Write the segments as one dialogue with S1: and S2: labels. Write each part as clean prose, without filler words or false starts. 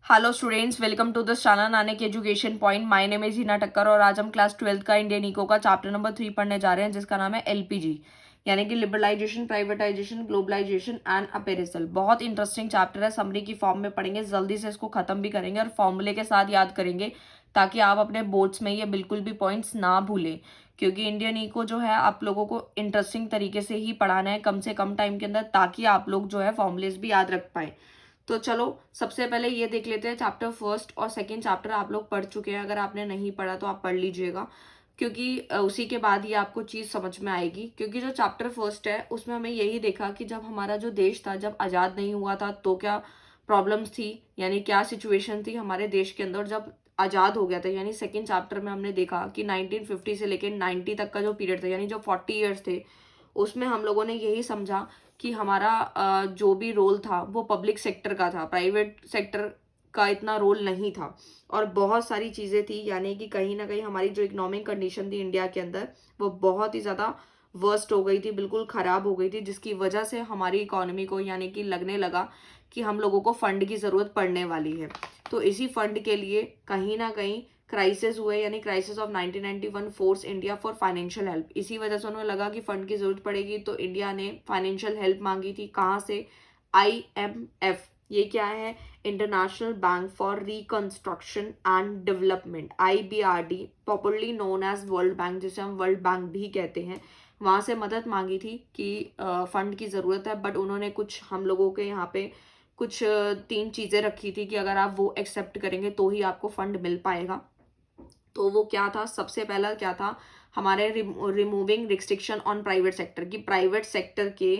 S1: Hello students, welcome to the Shana Nanak education point. My name is Hina Takkar और आज हम class 12 का इंडियन इको का चैप्टर नंबर 3 पढ़ने जा रहे हैं, जिसका नाम है एलपीजी, यानी कि लिबरलाइजेशन, प्राइवेटाइजेशन, ग्लोबलाइजेशन एंड अपेरिसल। बहुत इंटरेस्टिंग चैप्टर है, समरी की फॉर्म में पढ़ेंगे, जल्दी से इसको खत्म भी करेंगे और फॉर्मूले के साथ याद करेंगे ताकि आप अपने बोर्ड्स में ये बिल्कुल भी पॉइंट्स ना भूलें, क्योंकि इंडियन इको जो है आप लोगों को इंटरेस्टिंग तरीके से ही पढ़ाना है कम से कम टाइम के अंदर, ताकि आप लोग जो है फॉर्मूलेस भी याद रख पाए। तो चलो सबसे पहले ये देख लेते हैं, चैप्टर फर्स्ट और सेकंड चैप्टर आप लोग पढ़ चुके हैं। अगर आपने नहीं पढ़ा तो आप पढ़ लीजिएगा, क्योंकि उसी के बाद ही आपको चीज़ समझ में आएगी। क्योंकि जो चैप्टर फर्स्ट है उसमें हमें यही देखा कि जब हमारा जो देश था, जब आज़ाद नहीं हुआ था, तो क्या प्रॉब्लम्स थी, यानी क्या सिचुएशन थी हमारे देश के अंदर जब आज़ाद हो गया था। यानी सेकेंड चैप्टर में हमने देखा कि 1950 से लेकर 90 तक का जो पीरियड था, यानी जो 40 ईयर्स थे, उसमें हम लोगों ने यही समझा कि हमारा जो भी रोल था वो पब्लिक सेक्टर का था, प्राइवेट सेक्टर का इतना रोल नहीं था। और बहुत सारी चीज़ें थी, यानी कि कहीं ना कहीं हमारी जो इकोनॉमिक कंडीशन थी इंडिया के अंदर, वो बहुत ही ज़्यादा वर्स्ट हो गई थी, बिल्कुल ख़राब हो गई थी, जिसकी वजह से हमारी इकोनॉमी को यानी कि लगने लगा कि हम लोगों को फंड की ज़रूरत पड़ने वाली है। तो इसी फंड के लिए कहीं ना कहीं क्राइसिस हुए, यानी crisis of 1991 force India for financial help. इसी वजह से उन्हें लगा कि फंड की जरूरत पड़ेगी, तो इंडिया ने फाइनेंशियल हेल्प मांगी थी। कहाँ से? IMF, ये क्या है? International bank for reconstruction and development, IBRD, popularly known as world bank, जिसे हम वर्ल्ड बैंक भी कहते हैं। वहां से मदद मांगी थी कि फंड की ज़रूरत है, बट उन्होंने कुछ हम लोगों के यहाँ पे कुछ 3 चीज़ें रखी थी कि अगर आप वो एक्सेप्ट करेंगे तो ही आपको फंड मिल पाएगा। तो वो क्या था? सबसे पहला क्या था? हमारे removing restriction on private sector, की प्राइवेट सेक्टर के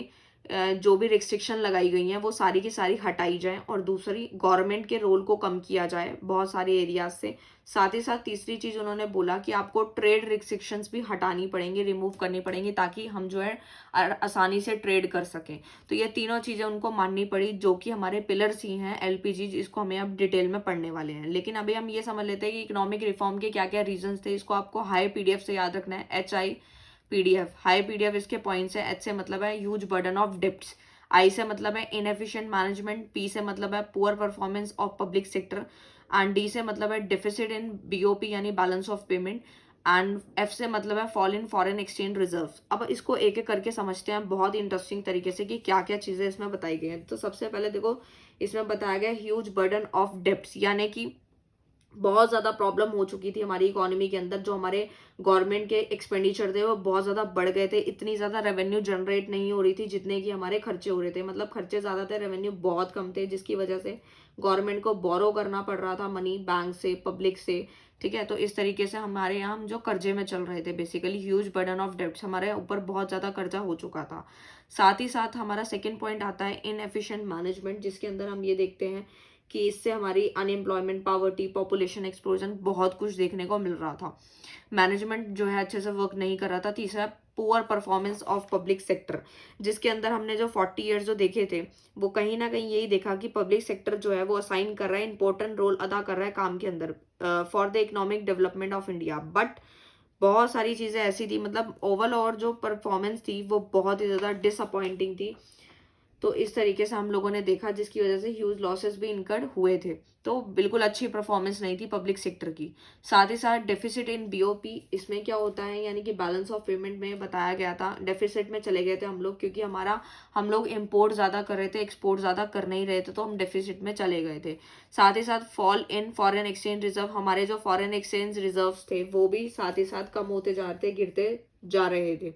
S1: जो भी रिस्ट्रिक्शन लगाई गई हैं वो सारी की सारी हटाई जाए, और दूसरी गवर्नमेंट के रोल को कम किया जाए बहुत सारे एरियाज से। साथ ही साथ तीसरी चीज उन्होंने बोला कि आपको ट्रेड रिस्ट्रिक्शंस भी हटानी पड़ेंगी, रिमूव करनी पड़ेंगी, ताकि हम जो है आसानी से ट्रेड कर सकें। तो ये तीनों चीजें उनको माननी पड़ी, जो कि हमारे पिलर्स ही हैं एलपीजी, जिसको हमें अब डिटेल में पढ़ने वाले हैं। लेकिन अभी हम ये समझ लेते हैं कि इकोनॉमिक रिफॉर्म के क्या क्या रीजंस थे। इसको आपको हाई पीडीएफ से याद रखना है, HI PDF, हाई पीडीएफ इसके पॉइंट्स है। H से मतलब है huge burden of debts, I से मतलब है इनएफिशिएंट मैनेजमेंट, P से मतलब है poor performance of public sector, and D से मतलब है डिफिसिट इन BOP यानी balance of payment, and F से मतलब है fall in foreign exchange reserves. अब इसको एक एक करके समझते हैं बहुत इंटरेस्टिंग तरीके से कि क्या क्या चीजें इसमें बताई गई हैं। तो सबसे पहले देखो, इसमें बताया गया ह्यूज बर्डन ऑफ डेप्ट्स, यानी कि बहुत ज़्यादा प्रॉब्लम हो चुकी थी हमारी इकोनॉमी के अंदर। जो हमारे गवर्नमेंट के एक्सपेंडिचर थे वो बहुत ज़्यादा बढ़ गए थे, इतनी ज़्यादा रेवेन्यू जनरेट नहीं हो रही थी जितने कि हमारे खर्चे हो रहे थे। मतलब खर्चे ज़्यादा थे, रेवेन्यू बहुत कम थे, जिसकी वजह से गवर्नमेंट को बोरो करना पड़ रहा था मनी, बैंक से, पब्लिक से। ठीक है, तो इस तरीके से हमारे यहाँ हम जो कर्जे में चल रहे थे, basically huge burden of debts, हमारे ऊपर बहुत ज़्यादा कर्जा हो चुका था। साथ ही साथ हमारा सेकेंड पॉइंट आता है इनएफिशिएंट मैनेजमेंट, जिसके अंदर हम ये देखते हैं कि इससे हमारी अनएम्प्लॉयमेंट, पावर्टी, पॉपुलेशन एक्सप्लोजन, बहुत कुछ देखने को मिल रहा था। मैनेजमेंट जो है अच्छे से वर्क नहीं कर रहा था। तीसरा, poor performance of public sector, जिसके अंदर हमने जो 40 ईयर्स जो देखे थे, वो कहीं ना कहीं यही देखा कि पब्लिक सेक्टर जो है वो असाइन कर रहा है, इंपॉर्टेंट रोल अदा कर रहा है काम के अंदर for the economic development of India. But बहुत सारी चीजें ऐसी थी, मतलब ओवरऑल जो परफॉर्मेंस थी वो बहुत ही ज्यादा डिसअपॉइंटिंग थी। तो इस तरीके से हम लोगों ने देखा, जिसकी वजह से ह्यूज लॉसेस भी इनकर्ड हुए थे। तो बिल्कुल अच्छी परफॉर्मेंस नहीं थी पब्लिक सेक्टर की। साथ ही साथ डेफिसिट इन BOP, इसमें क्या होता है, यानी कि बैलेंस ऑफ पेमेंट में बताया गया था डेफिसिट में चले गए थे हम लोग, क्योंकि हम लोग इम्पोर्ट ज़्यादा कर रहे थे, एक्सपोर्ट ज़्यादा कर नहीं रहे थे, तो हम डेफिसिट में चले गए थे। साथ ही साथ fall in foreign exchange reserve, हमारे जो फॉरेन एक्सचेंज रिजर्व थे वो भी साथ ही साथ कम होते जा रहे थे, गिरते जा रहे थे।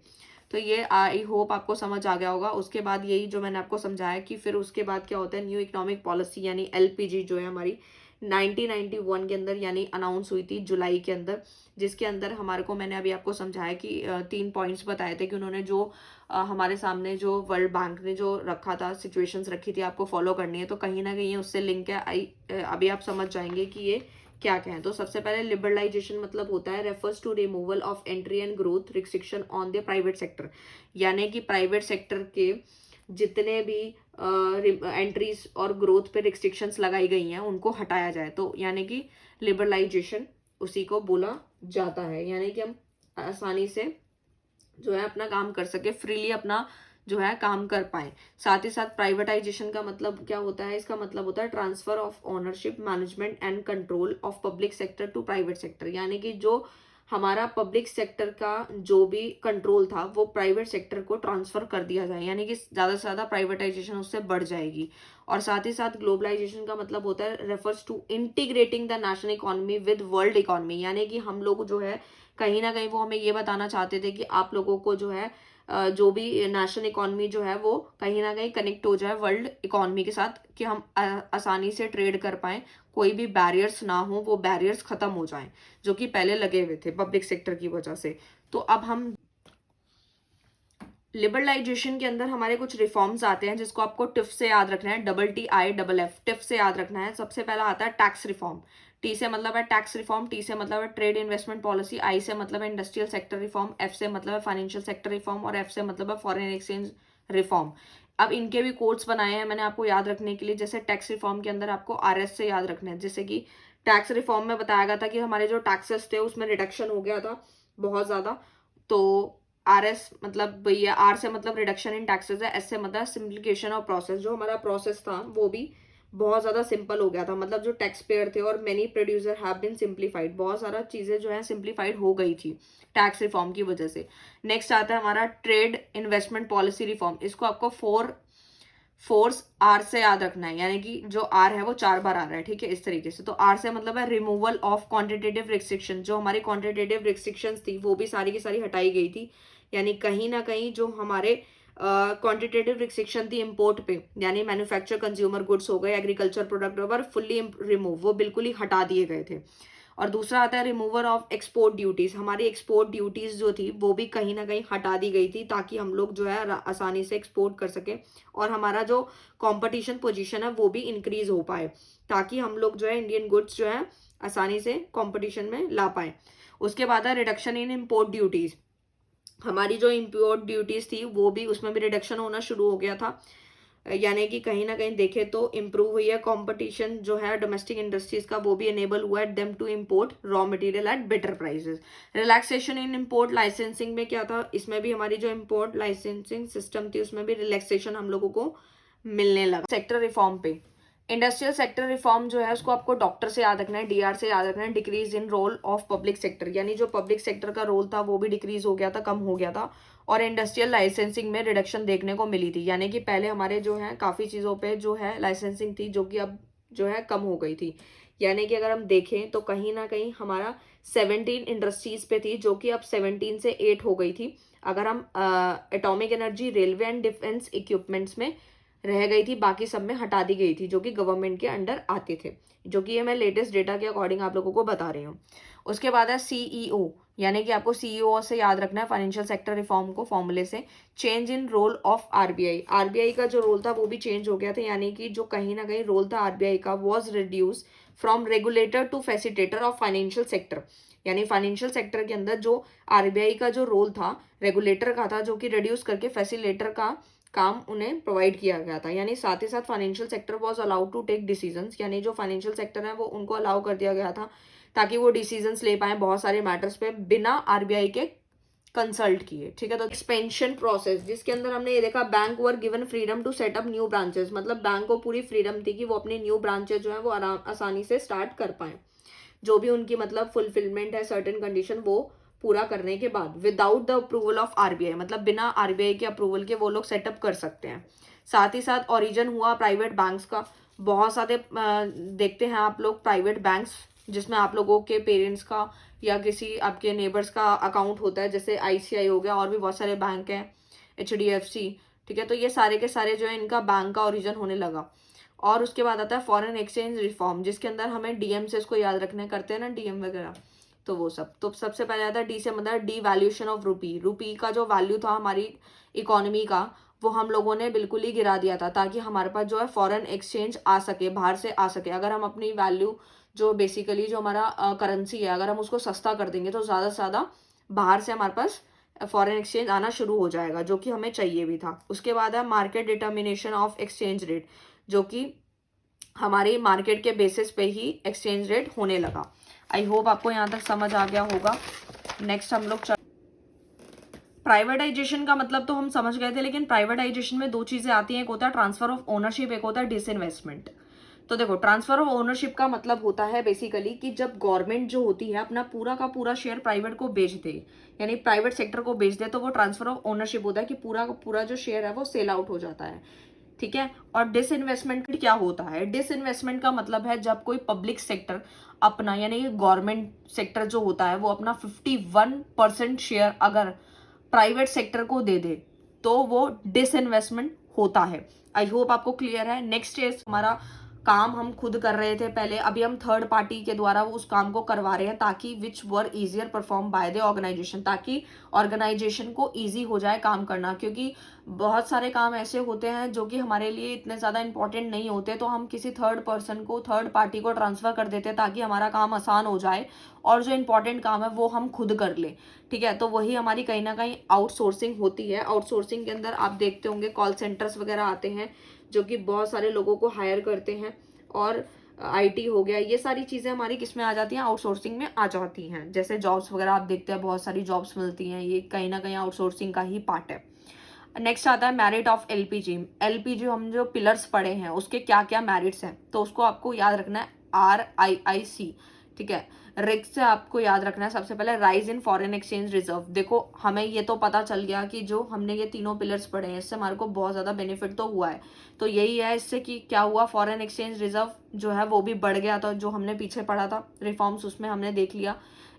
S1: तो ये आई होप आपको समझ आ गया होगा। उसके बाद यही जो मैंने आपको समझाया कि फिर उसके बाद क्या होता है, न्यू इकोनॉमिक पॉलिसी यानी LPG जो है हमारी 1991 के अंदर यानी अनाउंस हुई थी जुलाई के अंदर, जिसके अंदर हमारे को, मैंने अभी आपको समझाया कि 3 पॉइंट्स बताए थे कि उन्होंने जो हमारे सामने जो वर्ल्ड बैंक ने जो रखा था, सिचुएशंस रखी थी, आपको फॉलो करनी है। तो कहीं ना कहीं उससे लिंक है। अभी आप समझ जाएंगे कि ये क्या क्या है। तो सबसे पहले लिबरलाइजेशन मतलब होता है refers to removal of entry and growth restriction on the private sector, यानी कि प्राइवेट सेक्टर के जितने भी एंट्रीज और ग्रोथ पे रिस्ट्रिक्शंस लगाई गई हैं उनको हटाया जाए, तो यानी कि लिबरलाइजेशन उसी को बोला जाता है। यानी कि हम आसानी से जो है अपना काम कर सके, फ्रीली अपना जो है काम कर पाए। साथ ही साथ प्राइवेटाइजेशन का मतलब क्या होता है, इसका मतलब होता है transfer of ownership, management and control of public sector to private sector, यानी कि जो हमारा पब्लिक सेक्टर का जो भी कंट्रोल था वो प्राइवेट सेक्टर को ट्रांसफर कर दिया जाए, यानी कि ज़्यादा से ज़्यादा प्राइवेटाइजेशन उससे बढ़ जाएगी। और साथ ही साथ ग्लोबलाइजेशन का मतलब होता है refers to integrating the national economy with world economy, यानी कि हम लोग जो है कहीं ना कहीं वो हमें ये बताना चाहते थे कि आप लोगों को जो है जो भी नेशनल इकोनॉमी जो है वो कहीं ना कहीं कनेक्ट हो जाए वर्ल्ड इकोनॉमी के साथ, कि हम आसानी से ट्रेड कर पाएं, कोई भी बैरियर्स ना हो, वो बैरियर्स खत्म हो जाएं जो कि पहले लगे हुए थे पब्लिक सेक्टर की वजह से। तो अब हम लिबरलाइजेशन के अंदर हमारे कुछ रिफॉर्म्स आते हैं जिसको आपको टिफ से याद रखना है, TIFF, टिफ से याद रखना है। सबसे पहला आता है टैक्स रिफॉर्म। टी से मतलब है टैक्स रिफॉर्म, टी से मतलब है ट्रेड इन्वेस्टमेंट पॉलिसी, आई से मतलब है इंडस्ट्रियल सेक्टर रिफॉर्म, एफ से मतलब है फाइनेंशियल सेक्टर रिफॉर्म और एफ से मतलब है फॉरेन एक्सचेंज रिफॉर्म। अब इनके भी कोड्स बनाए हैं मैंने आपको याद रखने के लिए। जैसे टैक्स रिफॉर्म के अंदर आपको RS से याद रखना है, जैसे कि टैक्स रिफॉर्म में बताया गया था कि हमारे जो टैक्सेस थे उसमें रिडक्शन हो गया था बहुत ज्यादा। तो RS मतलब भैया, R से मतलब रिडक्शन इन टैक्सेस है, S से मतलब सिंप्लीफिकेशन ऑफ प्रोसेस। जो हमारा प्रोसेस था वो भी बहुत ज्यादा सिंपल हो गया था, मतलब जो टैक्स पेयर थे और many producer have been simplified, बहुत सारा चीजें जो है सिंप्लीफाइड हो गई थी टैक्स रिफॉर्म की वजह से। नेक्स्ट आता है हमारा ट्रेड इन्वेस्टमेंट पॉलिसी रिफॉर्म। इसको आपको फोर्स R से याद रखना है, यानी कि जो R है वो 4 बार आ रहा है, ठीक है, इस तरीके से। तो R से मतलब है रिमूवल ऑफ क्वांटिटेटिव रिस्ट्रिक्शन। जो हमारी क्वांटिटेटिव रिस्ट्रिक्शंस थी वो भी सारी की सारी हटाई गई थी, यानी कहीं ना कहीं जो हमारे क्वांटिटेटिव रिस्ट्रिक्शन थी इंपोर्ट पे, यानी मैन्युफैक्चर कंज्यूमर गुड्स हो गए, एग्रीकल्चर प्रोडक्ट वर फुल्ली रिमूव, वो बिल्कुल ही हटा दिए गए थे। और दूसरा आता है रिमूवर ऑफ एक्सपोर्ट ड्यूटीज। हमारी एक्सपोर्ट ड्यूटीज जो थी वो भी कहीं ना कहीं हटा दी गई थी ताकि हम लोग जो है आसानी से एक्सपोर्ट कर सके और हमारा जो कंपटीशन पोजीशन है वो भी इंक्रीज हो पाए, ताकि हम लोग जो है इंडियन गुड्स जो है आसानी से कंपटीशन में ला पाए। उसके बाद है रिडक्शन इन इम्पोर्ट ड्यूटीज। हमारी जो इम्पोर्ट ड्यूटीज थी वो भी, उसमें भी रिडक्शन होना शुरू हो गया था, यानी कि कहीं ना कहीं देखे तो इम्प्रूव हुई है कंपटीशन जो है डोमेस्टिक इंडस्ट्रीज का, वो भी एनेबल हुआ है them to import raw material at better prices. Relaxation in import licensing में क्या था, इसमें भी हमारी जो इम्पोर्ट लाइसेंसिंग सिस्टम थी उसमें भी रिलैक्सेशन हम लोगों को मिलने लगा। सेक्टर रिफॉर्म पे, इंडस्ट्रियल सेक्टर रिफॉर्म जो है उसको आपको डॉक्टर से याद रखना है, DR से याद रखना है। Decrease in role of public sector, यानी जो पब्लिक सेक्टर का रोल था वो भी डिक्रीज हो गया था, कम हो गया था। और इंडस्ट्रियल लाइसेंसिंग में रिडक्शन देखने को मिली थी, यानी कि पहले हमारे जो है काफी चीजों पे जो है लाइसेंसिंग थी जो कि अब जो है कम हो गई थी। यानी कि अगर हम देखें तो कहीं ना कहीं हमारा 17 इंडस्ट्रीज पे थी जो कि अब 17 से 8 हो गई थी। अगर हम atomic energy, railway and defence equipments में रह गई थी, बाकी सब में हटा दी गई थी जो कि गवर्नमेंट के अंडर आते थे, जो कि ये मैं लेटेस्ट डेटा के अकॉर्डिंग आप लोगों को बता रही हूँ। उसके बाद है CEO, यानी कि आपको CEO से याद रखना है फाइनेंशियल सेक्टर रिफॉर्म को फॉर्मूले से। Change in role of RBI का जो रोल था वो भी चेंज हो गया था, यानी कि जो कहीं ना कहीं रोल था RBI का was reduce from regulator to facilitator of financial sector, यानी फाइनेंशियल सेक्टर के अंदर जो RBI का जो रोल था रेगुलेटर का था, जो कि रिड्यूस करके फैसिलिटेटर का काम उन्हें प्रोवाइड किया गया था। यानी साथ ही साथ financial sector was allowed to take decisions, यानी जो फाइनेंशियल सेक्टर है वो उनको अलाउ कर दिया गया था ताकि वो डिसीजंस ले पाए बहुत सारे मैटर्स पे बिना RBI के कंसल्ट किए, ठीक है। तो एक्सपेंशन प्रोसेस, जिसके अंदर हमने ये देखा bank were given freedom to set up new branches, मतलब बैंक को पूरी फ्रीडम थी कि वो अपने न्यू ब्रांचेस जो है वो आसानी से स्टार्ट कर पाए, जो भी उनकी मतलब फुलफिलमेंट है सर्टेन कंडीशन वो पूरा करने के बाद, without the approval of RBI, मतलब बिना RBI के अप्रूवल के वो लोग सेटअप कर सकते हैं। साथ ही साथ ओरिजिन हुआ प्राइवेट बैंक्स का। बहुत सारे देखते हैं आप लोग प्राइवेट बैंक्स जिसमें आप लोगों के पेरेंट्स का या किसी आपके नेबर्स का अकाउंट होता है, जैसे ICI हो गया, और भी बहुत सारे बैंक हैं, HDFC, ठीक है। तो ये सारे के सारे जो है इनका बैंक का ओरिजिन होने लगा। और उसके बाद आता है फॉरेन एक्सचेंज रिफॉर्म, जिसके अंदर हमें DM से इसको याद रखने करते हैं ना, DM वगैरह, तो वो सब। तो सबसे पहले आता है D से मतलब डी वैल्यूएशन ऑफ रूपी। रूपी का जो वैल्यू था हमारी इकोनॉमी का वो हम लोगों ने बिल्कुल ही गिरा दिया था ताकि हमारे पास जो है फॉरेन एक्सचेंज आ सके, बाहर से आ सके। अगर हम अपनी वैल्यू जो बेसिकली जो हमारा करेंसी है अगर हम उसको सस्ता कर देंगे तो ज़्यादा से ज़्यादा बाहर से हमारे पास फॉरेन एक्सचेंज आना शुरू हो जाएगा, जो कि हमें चाहिए भी था। उसके बाद है market determination of exchange rate, जो कि हमारी मार्केट के बेसिस पे ही एक्सचेंज रेट होने लगा। आई होप आपको यहाँ तक समझ आ गया होगा। नेक्स्ट हम लोग प्राइवेटाइजेशन का मतलब तो हम समझ गए थे, लेकिन प्राइवेटाइजेशन में दो चीजें आती हैं, एक होता है ट्रांसफर ऑफ ओनरशिप, एक होता है डिसइन्वेस्टमेंट। तो देखो, ट्रांसफर ऑफ ओनरशिप का मतलब होता है बेसिकली कि जब गवर्नमेंट जो होती है अपना पूरा का पूरा शेयर प्राइवेट को बेच दे, यानी प्राइवेट सेक्टर को बेच दे, तो वो ट्रांसफर ऑफ ओनरशिप होता है कि पूरा का पूरा जो शेयर है वो सेल आउट हो जाता है। ठीक है। और डिसइन्वेस्टमेंट क्या होता है? डिसइन्वेस्टमेंट का मतलब है जब कोई पब्लिक सेक्टर अपना, यानी गवर्नमेंट सेक्टर जो होता है वो अपना 51% शेयर अगर प्राइवेट सेक्टर को दे दे तो वो डिसइन्वेस्टमेंट होता है। आई होप आपको क्लियर है। नेक्स्ट इज हमारा काम हम खुद कर रहे थे पहले, अभी हम थर्ड पार्टी के द्वारा उस काम को करवा रहे हैं, ताकि which were easier perform by the organisation, ताकि ऑर्गेनाइजेशन को इजी हो जाए काम करना। क्योंकि बहुत सारे काम ऐसे होते हैं जो कि हमारे लिए इतने ज़्यादा इंपॉर्टेंट नहीं होते, तो हम किसी थर्ड पर्सन को, थर्ड पार्टी को ट्रांसफ़र कर देते हैं ताकि हमारा काम आसान हो जाए और जो इंपॉर्टेंट काम है वो हम खुद कर लें। ठीक है। तो वही हमारी कहीं ना कहीं आउटसोर्सिंग होती है। आउटसोर्सिंग के अंदर आप देखते होंगे कॉल सेंटर्स वगैरह आते हैं जो कि बहुत सारे लोगों को हायर करते हैं, और आईटी हो गया, ये सारी चीज़ें हमारी किस में आ जाती हैं? आउटसोर्सिंग में आ जाती हैं। जैसे जॉब्स वगैरह आप देखते हैं, बहुत सारी जॉब्स मिलती हैं, ये कहीं ना कहीं आउटसोर्सिंग का ही पार्ट है। नेक्स्ट आता है मेरिट ऑफ एलपीजी। एलपीजी हम जो पिलर्स पढ़े हैं उसके क्या क्या मेरिट्स हैं, तो उसको आपको याद रखना है, RIIC। ठीक है। रिक्स से आपको याद रखना है सबसे पहले rise in foreign exchange reserve. देखो, हमें ये तो पता चल गया कि जो हमने ये तीनों पिलर्स पढ़े हैं इससे हमारे को बहुत ज़्यादा बेनिफिट तो हुआ है। तो यही है इससे कि क्या हुआ, फॉरेन एक्सचेंज रिजर्व जो है वो भी बढ़ गया था, जो हमने पीछे पढ़ा था रिफॉर्म्स उसमें हमने देख लिया।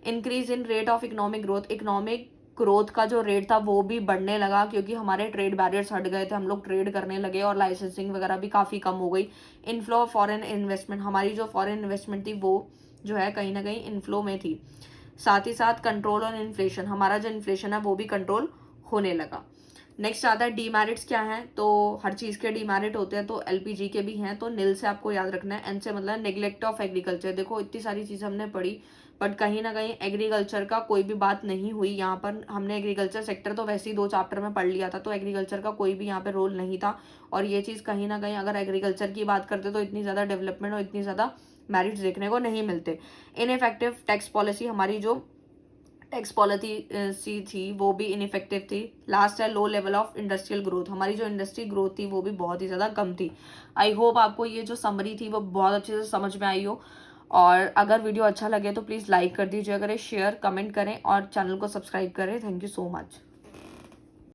S1: Increase in rate of economic growth, economic growth का जो रेट था वो भी बढ़ने लगा, क्योंकि हमारे ट्रेड बैरियर्स हट गए थे, हम लोग ट्रेड करने लगे और लाइसेंसिंग वगैरह भी काफ़ी कम हो गई। इनफ्लो ऑफ फॉरेन इन्वेस्टमेंट, हमारी जो फॉरेन इन्वेस्टमेंट थी वो जो है कहीं ना कहीं इनफ्लो में थी। साथ ही साथ कंट्रोल ऑन इन्फ्लेशन, हमारा जो इन्फ्लेशन है वो भी कंट्रोल होने लगा। नेक्स्ट आता है डीमेरिट्स क्या हैं, तो हर चीज़ के डीमेरिट होते हैं, तो एलपीजी के भी हैं। तो नील से आपको याद रखना है, एन से मतलब नेग्लेक्ट ऑफ एग्रीकल्चर। देखो, इतनी सारी चीज़ें हमने पढ़ी बट कहीं ना कहीं एग्रीकल्चर का कोई भी बात नहीं हुई यहाँ पर। हमने एग्रीकल्चर सेक्टर तो वैसे ही 2 चैप्टर में पढ़ लिया था, तो एग्रीकल्चर का कोई भी यहाँ पे रोल नहीं था। और ये चीज़ कहीं ना कहीं अगर एग्रीकल्चर की बात करते तो इतनी ज़्यादा डेवलपमेंट और इतनी ज़्यादा मेरिट्स देखने को नहीं मिलते। इनइफेक्टिव टैक्स पॉलिसी, हमारी जो टैक्स पॉलिसी थी वो भी इनइफेक्टिव थी। लास्ट है low level of industrial growth, हमारी जो इंडस्ट्री ग्रोथ थी वो भी बहुत ही ज़्यादा कम थी। आई होप आपको ये जो समरी थी वो बहुत अच्छे से समझ में आई हो, और अगर वीडियो अच्छा लगे तो प्लीज़ लाइक कर दीजिए, अगर शेयर कमेंट करें और चैनल को सब्सक्राइब करें। Thank you so much.